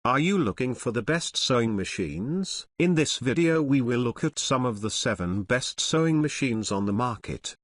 Are you looking for the best sewing machines? In this video we will look at some of the 7 best sewing machines on the market.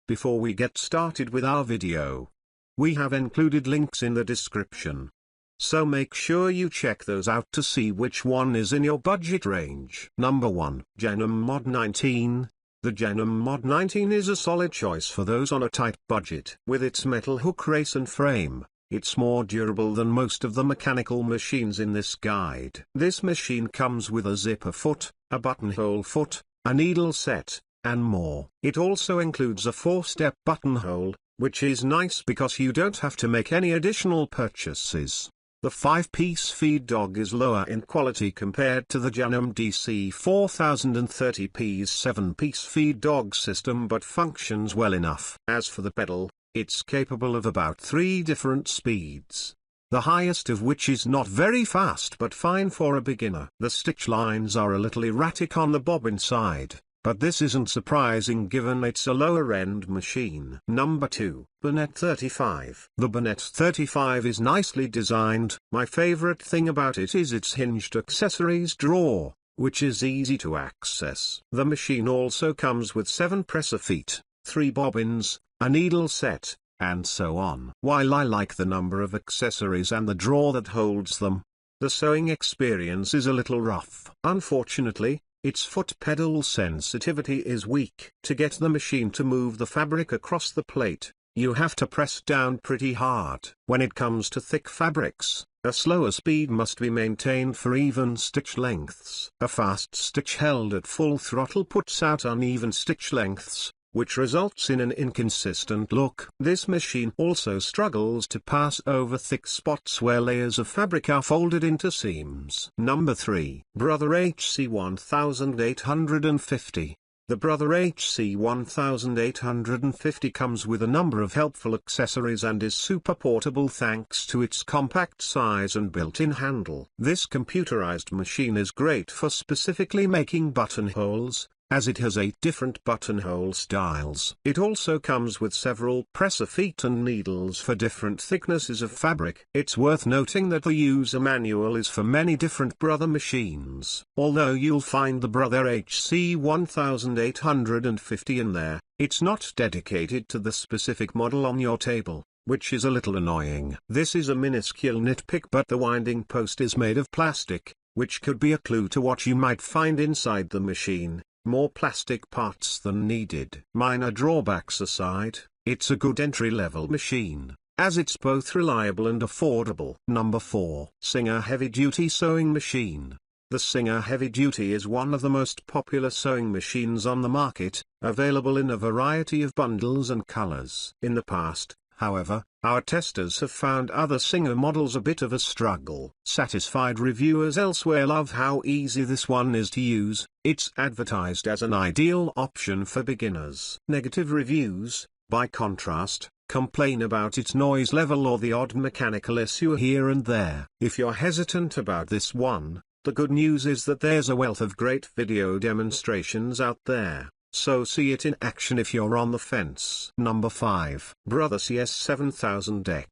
Before we get started with our video, we have included links in the description. So make sure you check those out to see which one is in your budget range. Number 1. Denim Mod 19. The Denim Mod 19 is a solid choice for those on a tight budget. With its metal hook race and frame, it's more durable than most of the mechanical machines in this guide. This machine comes with a zipper foot, a buttonhole foot, a needle set, and more. It also includes a 4-step buttonhole, which is nice because you don't have to make any additional purchases. The 5-piece feed dog is lower in quality compared to the Denim DC 4030P's 7-piece feed dog system, but functions well enough. As for the pedal, it's capable of about 3 different speeds, the highest of which is not very fast but fine for a beginner. The stitch lines are a little erratic on the bobbin side, but this isn't surprising given it's a lower-end machine. Number 2. Bonnet 35. The Bonnet 35 is nicely designed. My favorite thing about it is its hinged accessories drawer, which is easy to access. The machine also comes with 7 presser feet, 3 bobbins, a needle set, and so on. While I like the number of accessories and the drawer that holds them, the sewing experience is a little rough. Unfortunately, its foot pedal sensitivity is weak. To get the machine to move the fabric across the plate, you have to press down pretty hard. When it comes to thick fabrics, a slower speed must be maintained for even stitch lengths. A fast stitch held at full throttle puts out uneven stitch lengths, which results in an inconsistent look. This machine also struggles to pass over thick spots where layers of fabric are folded into seams. Number 3. Brother HC 1850. The Brother HC 1850 comes with a number of helpful accessories and is super portable thanks to its compact size and built-in handle. This computerized machine is great for specifically making buttonholes, as it has 8 different buttonhole styles. It also comes with several presser feet and needles for different thicknesses of fabric. It's worth noting that the user manual is for many different Brother machines. Although you'll find the Brother HC 1850 in there, it's not dedicated to the specific model on your table, which is a little annoying. This is a minuscule nitpick, but the winding post is made of plastic, which could be a clue to what you might find inside the machine. More plastic parts than needed. Minor drawbacks aside, it's a good entry-level machine, as it's both reliable and affordable. Number 4. Singer Heavy Duty Sewing Machine. The Singer Heavy Duty is one of the most popular sewing machines on the market, available in a variety of bundles and colors. In the past, however, our testers have found other Singer models a bit of a struggle. Satisfied reviewers elsewhere love how easy this one is to use. It's advertised as an ideal option for beginners. Negative reviews, by contrast, complain about its noise level or the odd mechanical issue here and there. If you're hesitant about this one, the good news is that there's a wealth of great video demonstrations out there, so see it in action if you're on the fence. Number 5. Brother CS 7000X.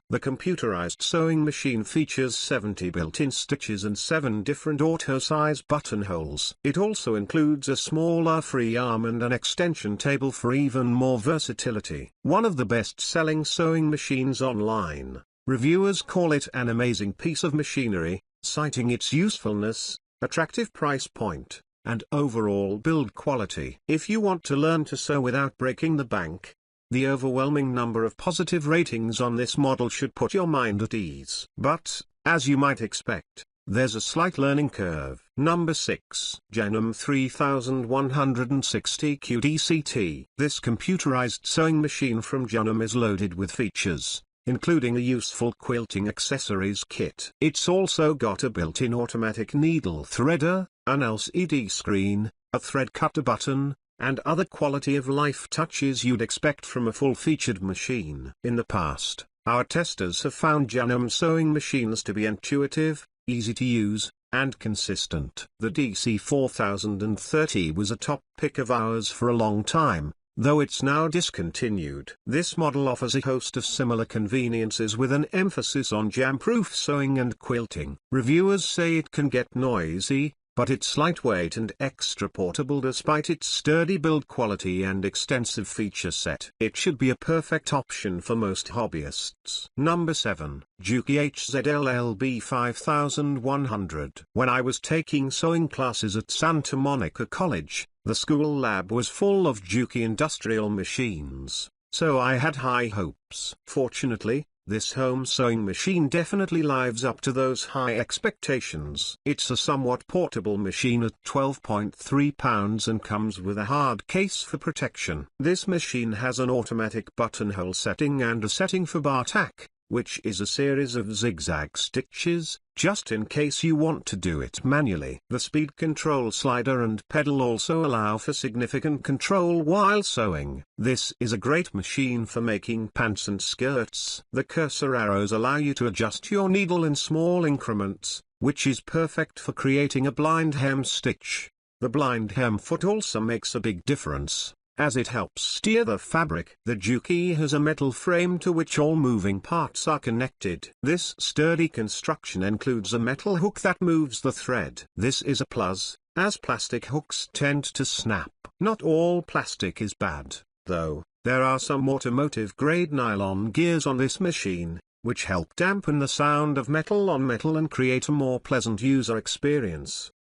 The computerized sewing machine features 70 built-in stitches and 7 different auto-size buttonholes. It also includes a smaller free arm and an extension table for even more versatility. One of the best-selling sewing machines online. Reviewers call it an amazing piece of machinery, citing its usefulness, attractive price point, and overall build quality. If you want to learn to sew without breaking the bank, the overwhelming number of positive ratings on this model should put your mind at ease. But, as you might expect, there's a slight learning curve. Number 6. Denim 3160 QDCT. This computerized sewing machine from Denim is loaded with features, including a useful quilting accessories kit. It's also got a built-in automatic needle threader, an LCD screen, a thread cutter button, and other quality-of-life touches you'd expect from a full-featured machine. In the past, our testers have found Denim sewing machines to be intuitive, easy to use, and consistent. The DC 4030 was a top pick of ours for a long time, though it's now discontinued. This model offers a host of similar conveniences with an emphasis on jam-proof sewing and quilting. Reviewers say it can get noisy, but it's lightweight and extra portable despite its sturdy build quality and extensive feature set. It should be a perfect option for most hobbyists. Number 7. Juki HZLLB 5100. When I was taking sewing classes at Santa Monica College, the school lab was full of Juki industrial machines, so I had high hopes. Fortunately, this home sewing machine definitely lives up to those high expectations. It's a somewhat portable machine at 12.3 pounds and comes with a hard case for protection. This machine has an automatic buttonhole setting and a setting for bar tack, which is a series of zigzag stitches, just in case you want to do it manually. The speed control slider and pedal also allow for significant control while sewing. This is a great machine for making pants and skirts. The cursor arrows allow you to adjust your needle in small increments, which is perfect for creating a blind hem stitch. The blind hem foot also makes a big difference, as it helps steer the fabric. The Juki has a metal frame to which all moving parts are connected. This sturdy construction includes a metal hook that moves the thread. This is a plus, as plastic hooks tend to snap. Not all plastic is bad, though. There are some automotive-grade nylon gears on this machine, which help dampen the sound of metal on metal and create a more pleasant user experience.